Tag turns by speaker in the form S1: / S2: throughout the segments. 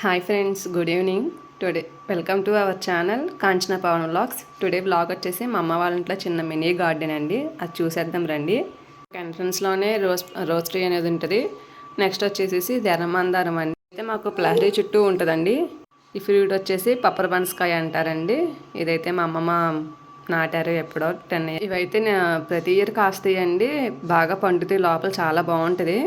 S1: Hi friends, good evening. Today welcome to our channel Kanchana Pavan vlogs. Today blog వచ్చేసి మా అమ్మ వాళ్ళ ఇంట్లో చిన్న మినీ గార్డెన్ అండి. అది చూసేద్దాం రండి. ఎంట్రన్స్లోనే రోజ్ ట్రీ అనేది ఉంటుంది. నెక్స్ట్ వచ్చేసి ధర్మందారం అండి. అయితే మాకు ప్రహరీ చుట్టూ ఉంటుందండి. ఈ ఫ్రూట్ వచ్చేసి పప్పర్ బన్స్కాయ అంటారండి. ఇదైతే మా అమ్మమ్మ నాటారు ఎప్పుడో 10 years. ఇవైతే ప్రతి ఇయర్ కాస్తాయండి. బాగా పండుతాయి, లోపల చాలా బాగుంటుంది.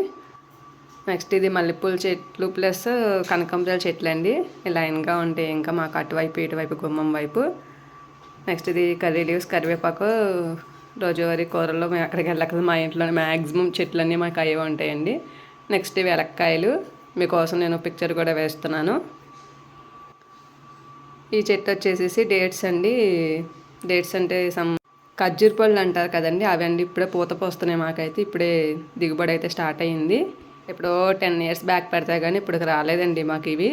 S1: నెక్స్ట్ ఇది మల్లెపూల చెట్లు ప్లస్ కనకాంబరాల చెట్లు అండి. లైన్గా ఉంటాయి. ఇంకా మాకు అటువైపు ఇటువైపు గుమ్మం వైపు. నెక్స్ట్ ఇది కర్రీ లీవ్స్, కరివేపాకు, రోజువారీ కూరల్లో మేము ఎక్కడికి వెళ్ళక మా ఇంట్లోనే మ్యాక్సిమం చెట్లన్నీ మాకు అయ్యే ఉంటాయండి. నెక్స్ట్ ఇవి ఎలక్కాయలు. మీకోసం నేను పిక్చర్ కూడా వేస్తున్నాను. ఈ చెట్టు వచ్చేసి డేట్స్ అండి. డేట్స్ అంటే ఖర్జూర పళ్ళు అంటారు కదండి, అవి అండి. ఇప్పుడే పూత పోస్తున్నాయి. మాకైతే ఇప్పుడే దిగుబడి అయితే స్టార్ట్ అయ్యింది. ఎప్పుడో 10 years బ్యాక్ పెడతాయి కానీ ఇప్పుడు రాలేదండి మాకు ఇవి.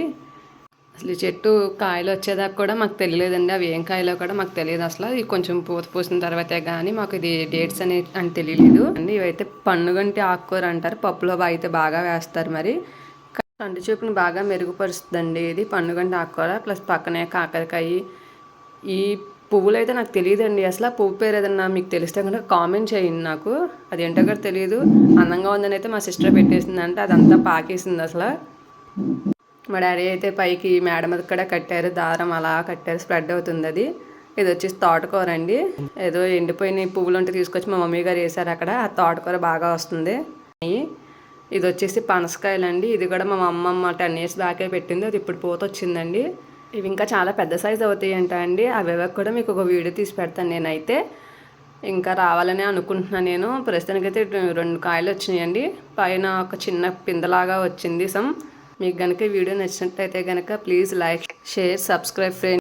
S1: అసలు ఈ చెట్టు కాయలు వచ్చేదాకా కూడా మాకు తెలియలేదండి. అవి ఏం కాయలో కూడా మాకు తెలియదు అసలు. ఇది కొంచెం పూత పూసిన తర్వాతే కానీ మాకు ఇది డేట్స్ అని తెలియలేదు అండి. ఇవైతే పన్నుగంటి ఆకుకూర అంటారు. పప్పులో అయితే బాగా వేస్తారు. మరి కంటి చూపుని బాగా మెరుగుపరుస్తుందండి ఇది పన్నుగంటి ఆకుకూర. ప్లస్ పక్కనే కాకరకాయ. ఈ పువ్వులు అయితే నాకు తెలియదండి అసలు. పువ్వు పేరు ఏదన్నా మీకు తెలిస్తే కనుక కామెంట్ చేయండి నాకు. అది ఏంటో కూడా తెలియదు. అందంగా ఉందని అయితే మా సిస్టర్ పెట్టేసిందంటే అదంతా పాకేసింది అసలు. మా డాడీ అయితే పైకి మేడ మీద కూడా కట్టారు, దారం అలా కట్టారు, స్ప్రెడ్ అవుతుంది అది. ఇది వచ్చేసి తోటకూర అండి. ఏదో ఎండిపోయిన పువ్వులు ఉంటే తీసుకొచ్చి మా మమ్మీ గారు వేసారు అక్కడ. ఆ తోటకూర బాగా వస్తుంది. ఇది వచ్చేసి పనసకాయలండి. ఇది కూడా మా అమ్మమ్మ 10 years బ్యాకే పెట్టింది. అది ఇప్పుడు పూత వచ్చిందండి. ఇవి ఇంకా చాలా పెద్ద సైజు అవుతాయి అంట అండి. అవి కూడా మీకు ఒక వీడియో తీసి పెడతాను నేనైతే. ఇంకా రావాలని అనుకుంటున్నాను నేను. ప్రస్తుతానికైతే 2 కాయలు వచ్చినాయండి. పైన ఒక చిన్న పిందలాగా వచ్చింది. మీకు కనుక వీడియో నచ్చినట్లయితే కనుక please like, share, subscribe friends.